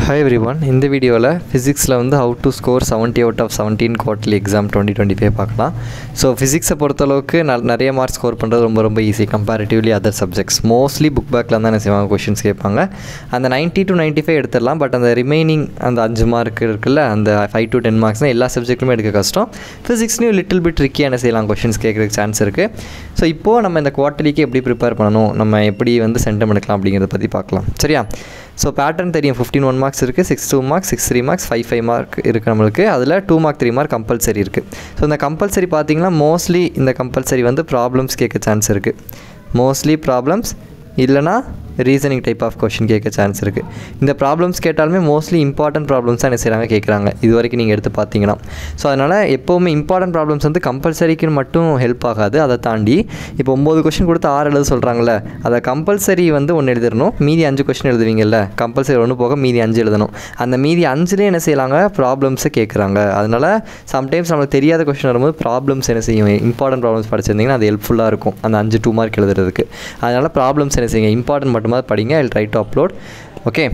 Hi everyone, இந்த வீடியோவில் ஃபிசிக்ஸில் வந்து how to score 70 out of 17 quarterly exam 2025 பார்க்கலாம். ஸோ ஃபிசிக்ஸை பொறுத்தளவுக்கு நிறைய மார்க் ஸ்கோர் பண்ணுறது ரொம்ப easy comparatively other subjects. Mostly book பேக்கில் தான் என்ன செய்வாங்க, கொஷின்ஸ் கேட்பாங்க. அந்த 90 to 95 எடுத்துடலாம். பட் அந்த ரிமைனிங் அந்த 5 மார்க் இருக்குல்ல, அந்த 5 to 10 மார்க்ஸ்னால் எல்லா சப்ஜெக்ட்டுமே எடுக்க கஷ்டம். ஃபிசிக்ஸ்லேயும் லிட்டில் பிட் ட்ரிக்கியாக என்ன செய்யலாம், கொஷின்ஸ் கேட்குறதுக்கு சான்ஸ் இருக்குது. ஸோ இப்போது நம்ம இந்த குவார்ட்டர்லிக்கு எப்படி ப்ரிப்பேர் பண்ணணும், நம்ம எப்படி வந்து சென்டம் எடுக்கலாம் அப்படிங்கிறத பற்றி பார்க்கலாம். சரியா? ஸோ பேட்டர்ன் தெரியும். 15 1 மார்க்ஸ் இருக்குது, 6 2 மார்க்ஸ், 6 3 மார்க்ஸ், 5 5 மார்க் இருக்குது நம்மளுக்கு. அதில் 2 மார்க் 3 மார்க் கம்பல்சரி இருக்குது. ஸோ இந்த கம்பல்சரி பார்த்திங்கன்னா மோஸ்ட்லி இந்த கம்பல்சரி வந்து ப்ராப்ளம்ஸ் கேட்க சான்ஸ் இருக்குது. மோஸ்ட்லி ப்ராப்ளம்ஸ் இல்லைனா ரீசனிங் டைப் ஆஃப் கொஷின் கேட்க சான்ஸ் இருக்குது. இந்த ப்ராப்ளம்ஸ் கேட்டாலுமே மோஸ்ட்லி இம்பார்ட்டன்ட் ப்ராப்ளம்ஸ் தான் என்ன செய்கிறாங்க, கேட்குறாங்க. இது வரைக்கும் நீங்கள் எடுத்து பார்த்தீங்கன்னா. ஸோ அதனால் எப்போவுமே இம்பார்ட்டன்ட் ப்ராப்ளம்ஸ் வந்து கம்பல்சரிக்கு மட்டும் ஹெல்ப் ஆகாது. அதை தாண்டி இப்போ 9 கொஷின் கொடுத்து 6 எழுத சொல்கிறாங்களே, அதை கம்பல்சரி வந்து 1 எழுதிடணும். மீதி 5 கொஷின் எழுதுவீங்கல்ல, கம்பல்சரி 1 போக மீதி 5 எழுதணும். அந்த மீதி 5லேயே என்ன செய்யலாங்க, ப்ராப்ளம்ஸை கேட்குறாங்க. அதனால் சம்டைம்ஸ் நம்மளுக்கு தெரியாத கொஷின் வரும்போது ப்ராப்ளம்ஸ் என்ன செய்யும், இம்பார்ட்டன்ட் ப்ராப்ளம்ஸ் படிச்சிருந்தீங்கன்னா அது ஹெல்ப்ஃபுல்லாக இருக்கும் அந்த 5 2 மார்க் எழுதுறதுக்கு. அதனால் ப்ராப்ளம்ஸ் என்ன செய்யுங்க, இம்பார்ட்டன்ட் மட்டும் படிங்க. I'll try to upload. Okay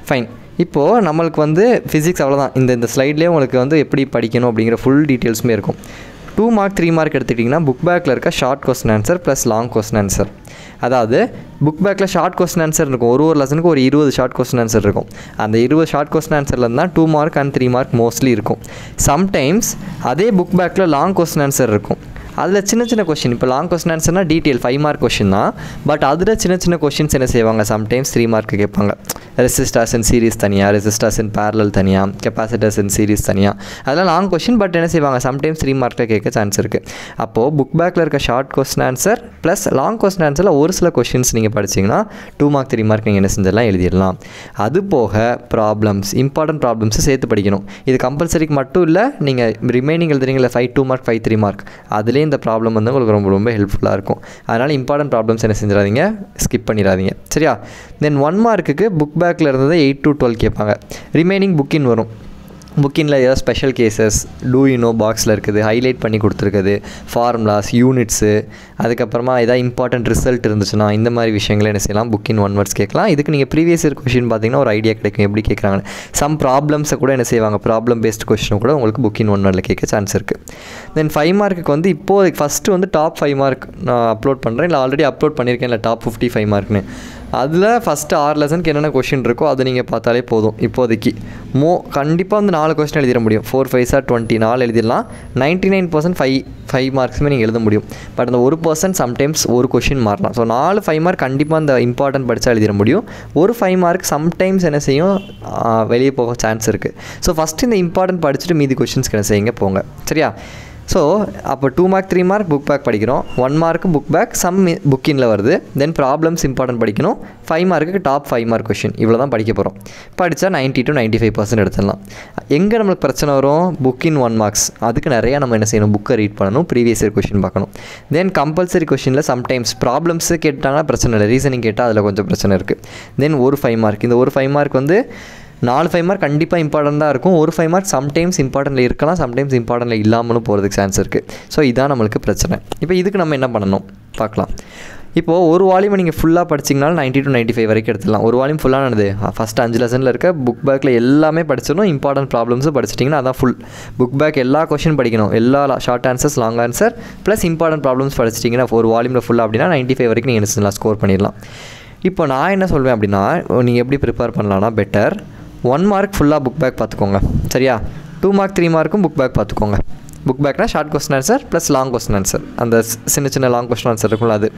fine. இப்போது நம்மளுக்கு வந்து ஃபிசிக்ஸ் அவ்வளோதான். இந்த ஸ்லைட்லேயே உங்களுக்கு வந்து எப்படி படிக்கணும் அப்படிங்கிற ஃபுல் டீட்டெயில்ஸுமே இருக்கும். 2 மார்க் 3 மார்க் எடுத்துக்கிட்டிங்கன்னா புக் பேக்கில் இருக்க short question answer plus long question answer. அதாவது புக் பேக்கில் ஷார்ட் கொஸ்டின் ஆன்சர் இருக்கும். ஒரு லெசனுக்கு ஒரு 20 ஷார்ட் கொஸ்டின் ஆன்சர் இருக்கும். அந்த 20 ஷார்ட் கொஸ்டின் ஆன்சரில் தான் 2 மார்க் அண்ட் 3 மார்க் மோஸ்ட்லி இருக்கும். சம்டைம்ஸ் அதே புக் பேக்கில் லாங் கொஸ்டின் ஆன்சர் இருக்கும். அதில் சின்ன கொஷின், இப்போ லாங் கொஸ்டின் ஆன்சர்னால் டீட்டெயில் 5 மார்க் கொஷின் தான். பட் அதில் சின்ன கொஷின்ஸ் என்ன செய்வாங்க, சம்டைம்ஸ் 3 மார்க்கு கேட்பாங்க. ரெசிஸ்டர்ஸ் இன் சீரிஸ் தனியாக, ரெசிஸ்டர்ஸ் இன் பேரலல் தனியாக, கெப்பாசிட்டர்ஸ் இன் சீரிஸ் தனியாக. அதெல்லாம் லாங் கொஷின். பட் என்ன செய்வாங்க, சம்டைம்ஸ் 3 மார்க்கில் கேட்க சான்ஸ் இருக்குது. அப்போது புக் பேக்கில் இருக்க short question answer plus long question ஆன்சரில் ஒரு சில கொஷின்ஸ் நீங்கள் படிச்சிங்கன்னா 2 மார்க் 3 மார்க் நீங்கள் என்ன செஞ்செல்லாம் எழுதிடலாம். அது போக ப்ராப்ளம்ஸ், இம்பார்ட்டன்ட் ப்ராப்ளம்ஸை சேர்த்து படிக்கணும். இது கம்பல்சரிக்கு மட்டும் இல்லை, நீங்கள் ரிமைனிங் எழுதுறீங்களா 5 2 மார்க் 5 3 மார்க், அதிலே இந்த ப்ராப்ளம் வந்து உங்களுக்கு ரொம்ப ஹெல்ப்ஃபுல்லாக இருக்கும். அதனால் இம்பார்ட்டன்ட் ப்ராப்ளம்ஸ் என்ன செஞ்சிடாதீங்க, ஸ்கிப் பண்ணிடாதீங்க. சரியா? தென் 1 மார்க்குக்கு புக் பேக்கில் இருந்தது 8 to 12 கேட்பாங்க. ரிமைனிங் புக்கின் வரும். புக்கின்ல ஏதாவது ஸ்பெஷல் கேசஸ், டூ யூனோ பாக்ஸில் இருக்குது, ஹைலைட் பண்ணி கொடுத்துருக்குது, ஃபார்முலாஸ், யூனிட்ஸு, அதுக்கப்புறமா ஏதாவது இம்பார்ட்டன்ட் ரிசல்ட் இருந்துச்சுன்னா இந்த மாதிரி விஷயங்களை என்ன செய்யலாம், புக்கின் 1 வேர்ட்ஸ் கேட்கலாம். இதுக்கு நீங்கள் ப்ரீவியஸ் இயர் கொஷின் பார்த்தீங்கன்னா ஒரு ஐடியா கிடைக்கும் எப்படி கேட்குறாங்க. சம் ப்ராப்ளம்ஸை கூட என்ன செய்வாங்க, ப்ராப்ளம் பேஸ்ட் கொஷினும் கூட உங்களுக்கு புக்கின் 1 வேர்டில் கேட்க சான்ஸ் இருக்குது. தென் 5 மார்க்குக்கு வந்து இப்போது ஃபஸ்ட்டு வந்து டாப் 5 மார்க் நான் அப்லோட் பண்ணுறேன், இல்லை ஆல்ரெடி அப்லோட் பண்ணியிருக்கேன், இல்லை டாப் 55 மார்க்னு. அதில் ஃபஸ்ட்டு 6 லெசனுக்கு என்னென்ன கொஷின் இருக்கோ அதை நீங்கள் பார்த்தாலே போதும். இப்போதைக்கு கண்டிப்பாக வந்து 4 கொஸ்டின் எழுதிட முடியும். 4 5 20 4 எழுதிடலாம். 99% 5 மார்க்ஸுமே நீங்கள் எழுத முடியும். பட் அந்த 1% சம்டைம்ஸ் ஒரு கொஷின் மாறலாம். ஸோ 4 5 மார்க் கண்டிப்பாக அந்த இம்பார்ட்டன்ட் படித்தா எழுதிட முடியும். ஒரு 5 மார்க் சம்டைம்ஸ் என்ன செய்யும், வெளியே போக சான்ஸ் இருக்குது. ஸோ ஃபஸ்ட்டு இந்த இம்பார்ட்டன்ட் படிச்சுட்டு மீதி கொஷின்ஸ்க்கு என்ன செய்யுங்க, போங்க. சரியா? ஸோ அப்போ 2 மார்க் 3 மார்க் புக் பேக் படிக்கிறோம், 1 மார்க்கு புக் பேக், சம் புக்கின்ல வருது. தென் ப்ராப்ளம்ஸ் இம்பார்ட்டன்ட் படிக்கணும். 5 மார்க்குக்கு டாப் 5 மார்க் கொஷின், இவ்வளோ தான் படிக்க போகிறோம். படித்தா 90 to 95% எடுத்துடலாம். எங்கே நம்மளுக்கு பிரச்சனை வரும், புக்கின் 1 மார்க்ஸ். அதுக்கு நிறையா நம்ம என்ன செய்யணும், புக்கை ரீட் பண்ணணும், ப்ரீவியஸ் இயர் கொஷின் பார்க்கணும். தென் கம்பல்சரி கொஷினில் சம்டைம்ஸ் ப்ராப்ளம்ஸு கேட்டாங்கன்னா பிரச்சனை இல்லை, ரீசனிங் கேட்டால் அதில் கொஞ்சம் பிரச்சனை இருக்குது. தென் ஒரு 5 மார்க், இந்த ஒரு 5 மார்க் வந்து 4 5 மார்க் கண்டிப்பாக இம்பார்ட்டன்ட் தான் இருக்கும். ஒரு 5 மார்க் சம்டைம்ஸ் இம்பார்ட்டன்ட்டில் இருக்கலாம், சம்டைம்ஸ் இம்பார்ட்டன்ட்டில் இல்லாமலும் போகிறதுக்கு சான்ஸ் இருக்குது. ஸோ இதான் நம்மளுக்கு பிரச்சனை. இப்போ இதுக்கு நம்ம என்ன பண்ணணும் பார்க்கலாம். இப்போது ஒரு வால்யூமை நீங்கள் ஃபுல்லாக படிச்சிங்கனாலும் 90 to 95 வரைக்கும் எடுத்துடலாம். ஒரு வால்யூம் ஃபுல்லாக நடந்து ஃபஸ்ட்டு 5 லெசனில் இருக்க புக் பேக்கில் எல்லாமே படிச்சிடணும். இம்பார்ட்டன்ட் ப்ராப்ளம்ஸும் படிச்சிட்டிங்கன்னா அதான் ஃபுல். புக் பேக் எல்லா கொஷின் படிக்கணும், எல்லா short answers, long answer plus important problems படிச்சிட்டிங்கன்னா ஒரு வால்யூமில் ஃபுல்லாக அப்படின்னா 95 வரைக்கும் நீங்கள் என்ன செய்யலாம், ஸ்கோர் பண்ணிடலாம். இப்போ நான் என்ன சொல்வேன் அப்படின்னா, நீங்கள் எப்படி ப்ரிப்பேர் பண்ணலான்னா பெட்டர் 1 மார்க் ஃபுல்லாக புக் பேக் பார்த்துக்கோங்க. சரியா? 2 மார்க் 3 மார்க்கும் புக் பேக் பார்த்துக்கோங்க. புக் பேக்னா short question answer plus long question answer, அந்த சின்ன லாங் கொஸ்டின் ஆன்சர் இருக்கும்ல அது.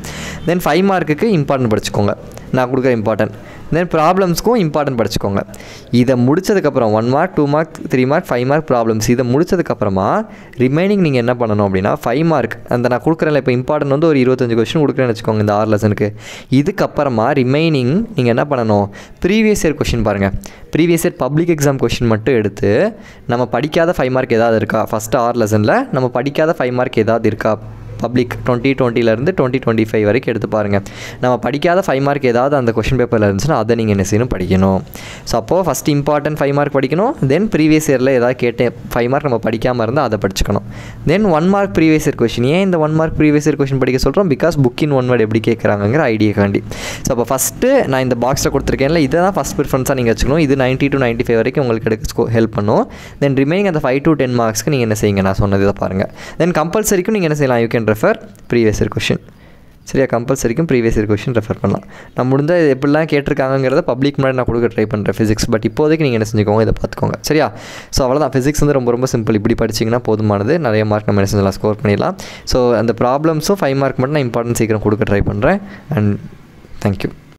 தென் 5 மார்க்குக்கு இம்பார்ட்டன்ட் படிச்சுக்கோங்க, நான் கொடுக்குற இம்பார்ட்டன்ட். தென் ப்ராப்ளம்ஸ்க்கும் இம்பார்ட்டன்ட் படிச்சுக்கோங்க. இதை முடிச்சதுக்கப்புறம் 1 mark 2 mark 3 mark 5 mark problems இதை முடிச்சதுக்கப்புறமா ரிமைனிங் நீங்கள் என்ன பண்ணணும் அப்படின்னா 5 மார்க் அந்த நான் கொடுக்குறேன். இப்போ இம்பார்ட்டன்ட் வந்து ஒரு 25 கொஸ்டின் கொடுக்குறேன்னு வச்சுக்கோங்க இந்த 6 லெசனுக்கு. இதுக்கப்புறமா ரிமைனிங் நீங்கள் என்ன பண்ணணும், ப்ரீவியஸ் இயர் கொஷின் பாருங்கள். Previous year public exam question மட்டும் எடுத்து நம்ம படிக்காத 5 மார்க் ஏதாவது இருக்கா, ஃபஸ்ட்டு 6 லெசனில் நம்ம படிக்காத 5 மார்க் ஏதாவது இருக்கா பப்ளிக் 2020 2025 வரைக்கும் எடுத்து பாருங்கள். நம்ம படிக்காத 5 மார்க் ஏதாவது அந்த கொஷின் பேப்பரில் இருந்துச்சுன்னா அதை நீங்கள் என்ன செய்யணும், படிக்கணும். ஸோ அப்போது ஃபஸ்ட் இம்பார்ட்டன்ட் 5 மார்க் படிக்கணும். தென் ப்ரீவியஸ் இயரில் ஏதாவது கேட்டேன் 5 மார்க் நம்ம படிக்காமல் இருந்தால் அதை படிச்சுக்கணும். தென் 1 மார்க் ப்ரீவியஸ் இயர் கொஷின். ஏன் இந்த 1 மார்க் ப்ரீவியஸ் இயர் கொஷின் படிக்க சொல்கிறோம்? பிகாஸ் புக் இன் 1 வேர்ட் எப்படி கேட்குறாங்கிற ஐடியாக்காண்டி. ஸோ அப்போ ஃபஸ்ட்டு நான் இந்த பாக்ஸில் கொடுத்துருக்கேன்ல, இதை தான் ஃபஸ்ட் ப்ரிஃபரன்ஸாக நீங்கள் வச்சுக்கணும். இது 90 to 95 வரைக்கும் உங்களுக்கு எடுக்க ஹெல்ப் பண்ணும். தென் ரிமைனிங் அந்த 5 to 10 மார்க்ஸ்க்கு நீங்கள் என்ன செய்யுங்க, நான் சொன்னது இதை பாருங்கள். தென் கம்பல்சரிக்கும் நீங்கள் என்ன செய்யலாம், you can refer previous year question. சரியா, கம்பல்சரிக்கும் ப்ரீவியஸ் இயர் கொஷின் ரெஃபர் பண்ணலாம். நான் முடிஞ்சால் இது எப்படிலாம் கேட்டிருக்காங்கிறத பப்ளிக் முன்னாடி நான் கொடுக்க ட்ரை பண்ணுறேன் ஃபிசிக்ஸ். பட் இப்போதைக்கு நீங்கள் என்ன செஞ்சுக்கோங்க, இதை பார்த்துக்கோங்க. சரியா, ஸோ அவ்வளோதான். ஃபிசிக்ஸ் வந்து ரொம்ப ரொம்ப சிம்பிள். இப்படி படிச்சிங்கன்னா போதுமானது. நிறைய மார்க் நம்ம என்ன செஞ்சலாம், ஸ்கோர் பண்ணிடலாம். ஸோ அந்த ப்ராப்ளம்ஸும் 5 மார்க் மட்டும் நான் இம்பார்ட்டன்ஸ் சீக்கிரம் கொடுக்க ட்ரை பண்ணுறேன். And thank you.